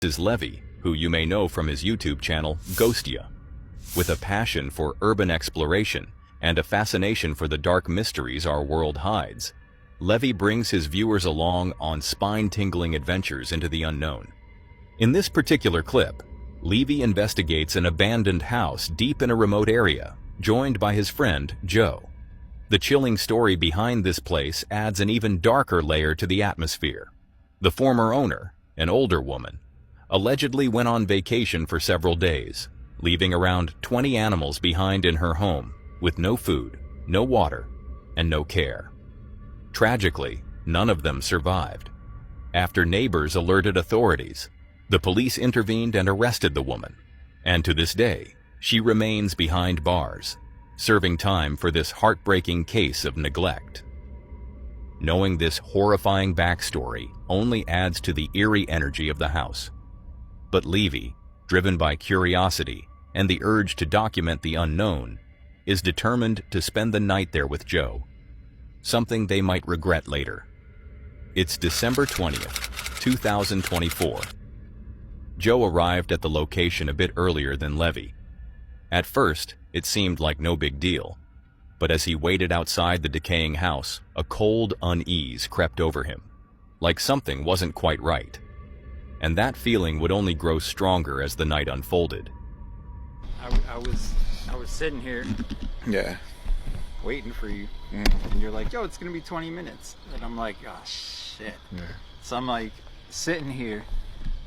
Is Levy, who you may know from his YouTube channel, Ghostia. With a passion for urban exploration and a fascination for the dark mysteries our world hides, Levy brings his viewers along on spine-tingling adventures into the unknown. In this particular clip, Levy investigates an abandoned house deep in a remote area, joined by his friend, Joe. The chilling story behind this place adds an even darker layer to the atmosphere. The former owner, an older woman, allegedly went on vacation for several days, leaving around 20 animals behind in her home, with no food, no water, and no care. Tragically, none of them survived. After neighbors alerted authorities, the police intervened and arrested the woman, and to this day, she remains behind bars, serving time for this heartbreaking case of neglect. Knowing this horrifying backstory only adds to the eerie energy of the house. But Levy, driven by curiosity and the urge to document the unknown, is determined to spend the night there with Joe, something they might regret later. It's December 20th, 2024. Joe arrived at the location a bit earlier than Levy. At first, it seemed like no big deal, but as he waited outside the decaying house, a cold unease crept over him, like something wasn't quite right. And that feeling would only grow stronger as the night unfolded. I was sitting here, waiting for you, and you're like, "Yo, it's gonna be 20 minutes," and I'm like, "Oh shit." Yeah. So I'm like sitting here,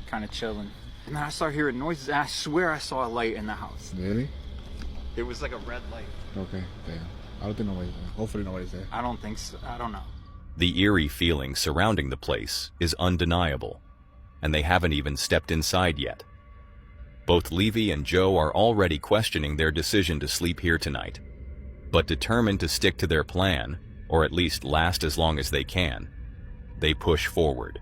kind of chilling, and then I start hearing noises. And I swear I saw a light in the house. Really? It was like a red light. Okay, damn. I don't think nobody's there. Hopefully nobody's there. I don't think so. I don't know. The eerie feeling surrounding the place is undeniable, and they haven't even stepped inside yet. Both Levy and Joe are already questioning their decision to sleep here tonight, but determined to stick to their plan, or at least last as long as they can, they push forward.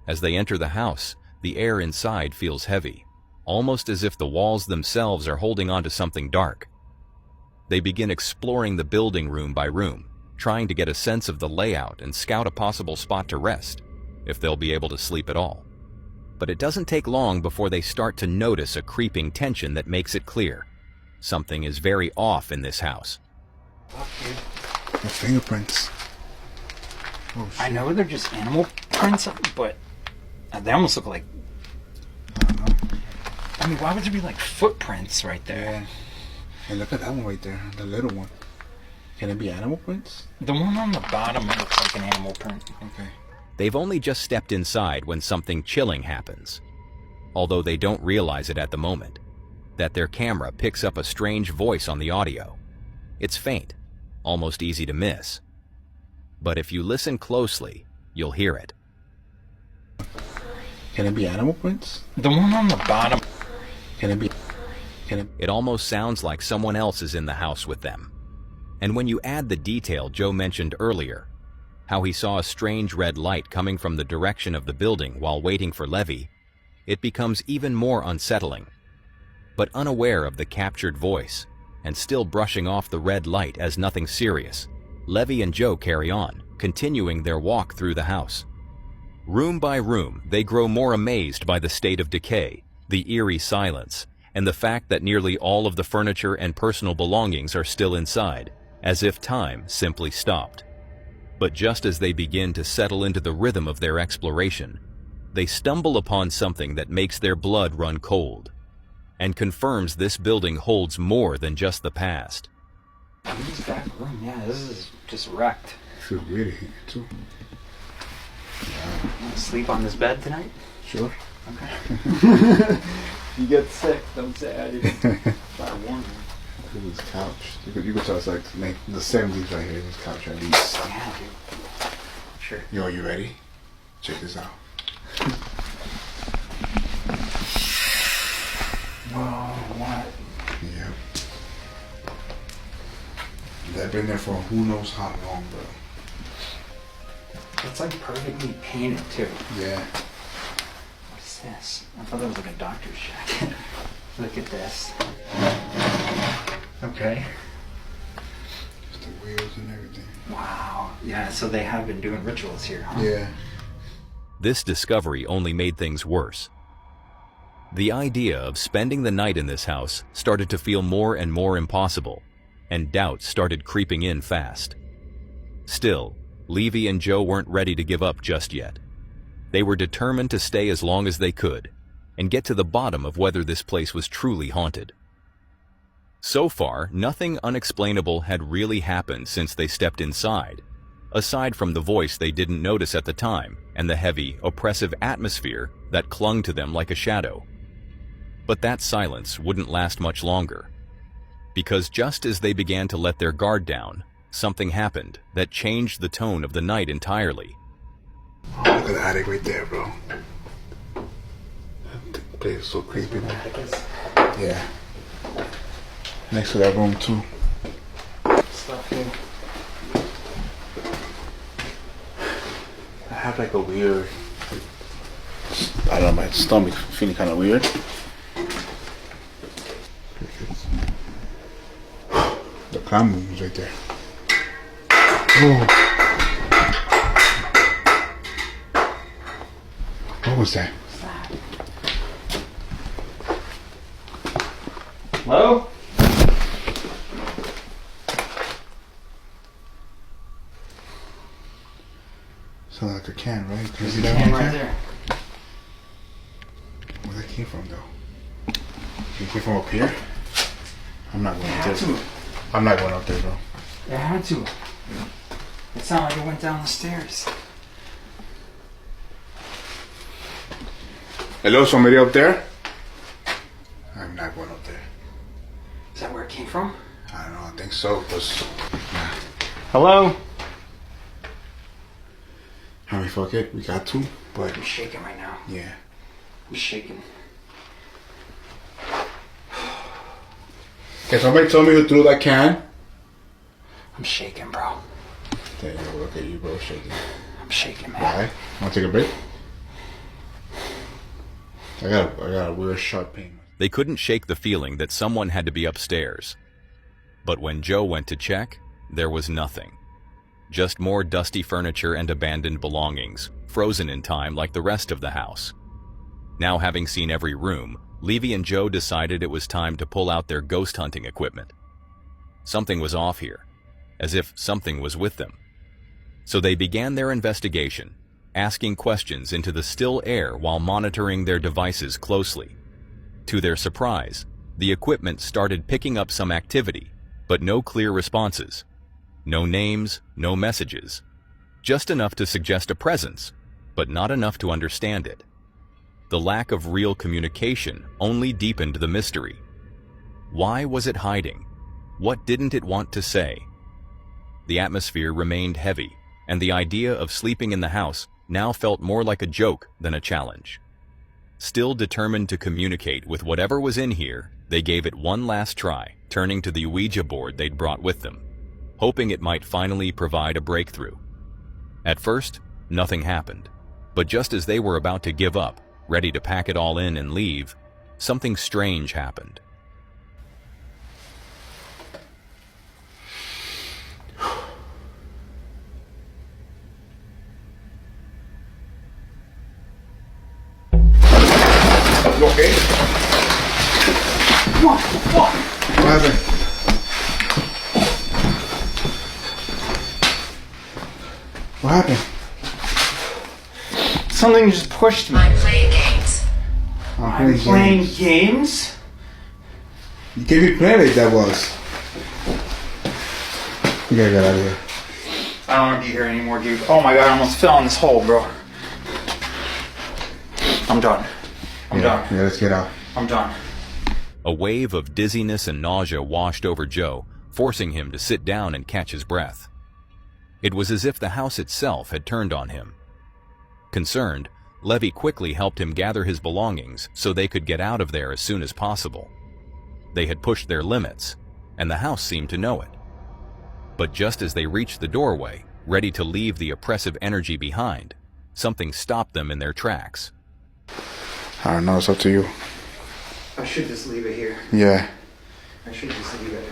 As they enter the house, the air inside feels heavy, almost as if the walls themselves are holding on to something dark. They begin exploring the building room by room, trying to get a sense of the layout and scout a possible spot to rest, if they'll be able to sleep at all. But it doesn't take long before they start to notice a creeping tension that makes it clear. Something is very off in this house. Okay. The fingerprints. Oh, shit. I know they're just animal prints, but they almost look like. I don't know. I mean, why would there be like footprints right there? Yeah. And look at that one right there, the little one. Can it be animal prints? The one on the bottom looks like an animal print. Okay. They've only just stepped inside when something chilling happens, although they don't realize it at the moment, that their camera picks up a strange voice on the audio. It's faint, almost easy to miss. But if you listen closely, you'll hear it. Can it be animal prints? The one on the bottom. Can it be? It almost sounds like someone else is in the house with them. And when you add the detail Joe mentioned earlier, how he saw a strange red light coming from the direction of the building while waiting for Levy, it becomes even more unsettling. But unaware of the captured voice, and still brushing off the red light as nothing serious, Levy and Joe carry on, continuing their walk through the house. Room by room, they grow more amazed by the state of decay, the eerie silence, and the fact that nearly all of the furniture and personal belongings are still inside, as if time simply stopped. But just as they begin to settle into the rhythm of their exploration, they stumble upon something that makes their blood run cold, and confirms this building holds more than just the past. This back room, yeah, this is just wrecked. I feel really heat too. You want to sleep on this bed tonight? Sure. Okay. You get sick, don't say I didn't. I warned you. Look at this couch. You could tell it's like the 70s right here, this couch at least. Yeah, dude. Sure. Yo, you ready? Check this out. Whoa, what? Yeah. They've been there for who knows how long, bro. It's like perfectly painted, too. Yeah. What is this? I thought that was like a doctor's jacket. Look at this. Okay. Just the wheels and everything. Wow. Yeah, so they have been doing rituals here, huh? Yeah. This discovery only made things worse, The idea of spending the night in this house started to feel more and more impossible, and doubts started creeping in fast. Still, Levy and Joe weren't ready to give up just yet. They were determined to stay as long as they could and get to the bottom of whether this place was truly haunted. So far, nothing unexplainable had really happened since they stepped inside, aside from the voice they didn't notice at the time and the heavy, oppressive atmosphere that clung to them like a shadow. But that silence wouldn't last much longer, because just as they began to let their guard down, something happened that changed the tone of the night entirely. Oh, look at the attic right there, bro. That place is so creepy, man. Yeah. Next to that room, too. Stuff here. I have like a weird... I don't know, my stomach feeling kind of weird. The clown room is right there. Oh. What was that? Hello? Sounds like a can, right? Can you There's see a that can one? right there. Where that came from, though? It came from up here? I'm not going up Had there. to. I'm not going up there, bro. It had to. It sounded like it went down the stairs. Hello, somebody up there? I'm not going up there. Is that where it came from? I don't know, I think so, because... Hello? I mean, fuck it, we got to, but... I'm shaking right now. Yeah. I'm shaking. Can somebody tell me who threw that can? I'm shaking, bro. Damn, look at you, bro, shaking. I'm shaking, man. Why? Want to take a break? I got a weird sharp pain. They couldn't shake the feeling that someone had to be upstairs. But when Joe went to check, there was nothing. Just more dusty furniture and abandoned belongings, frozen in time like the rest of the house. Now, having seen every room, Levy and Joe decided it was time to pull out their ghost hunting equipment. Something was off here, as if something was with them. So they began their investigation, asking questions into the still air while monitoring their devices closely. To their surprise, the equipment started picking up some activity, but no clear responses. No names, no messages. Just enough to suggest a presence, but not enough to understand it. The lack of real communication only deepened the mystery. Why was it hiding? What didn't it want to say? The atmosphere remained heavy, and the idea of sleeping in the house now felt more like a joke than a challenge. Still determined to communicate with whatever was in here, they gave it one last try, turning to the Ouija board they'd brought with them, hoping it might finally provide a breakthrough. At first, nothing happened, but just as they were about to give up, ready to pack it all in and leave, something strange happened. You okay? What? What happened? What happened? Something just pushed me. I'm playing games. I'm playing games? You can't be playing like that was. We gotta get out of here. I don't want to be here anymore, dude. Oh my god, I almost fell in this hole, bro. I'm done. I'm done. Yeah, let's get out. I'm done. A wave of dizziness and nausea washed over Joe, forcing him to sit down and catch his breath. It was as if the house itself had turned on him. Concerned, Levy quickly helped him gather his belongings so they could get out of there as soon as possible. They had pushed their limits, and the house seemed to know it. But just as they reached the doorway, ready to leave the oppressive energy behind, something stopped them in their tracks. I don't know, it's up to you. I should just leave it here. Yeah. I should just leave it.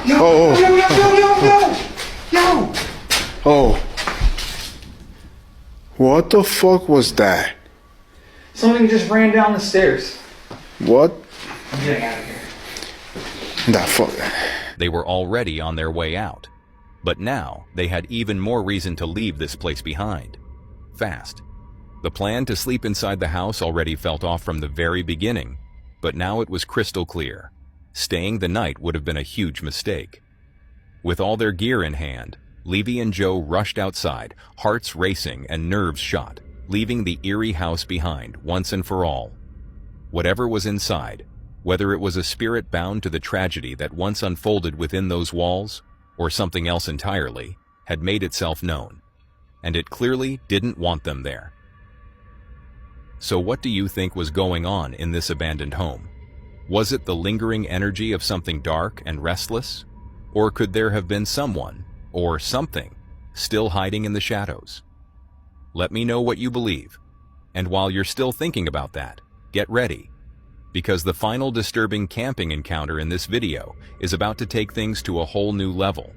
Oh, Yo! oh. What the fuck was that? Something just ran down the stairs. What? I'm getting out of here. Nah, fuck. They were already on their way out. But now, they had even more reason to leave this place behind. Fast. The plan to sleep inside the house already felt off from the very beginning, but now it was crystal clear. Staying the night would have been a huge mistake. With all their gear in hand, Levy and Joe rushed outside, hearts racing and nerves shot, leaving the eerie house behind once and for all. Whatever was inside, whether it was a spirit bound to the tragedy that once unfolded within those walls, or something else entirely, had made itself known, and it clearly didn't want them there. So what do you think was going on in this abandoned home? Was it the lingering energy of something dark and restless? Or could there have been someone, or something, still hiding in the shadows? Let me know what you believe. And while you're still thinking about that, get ready, because the final disturbing camping encounter in this video is about to take things to a whole new level.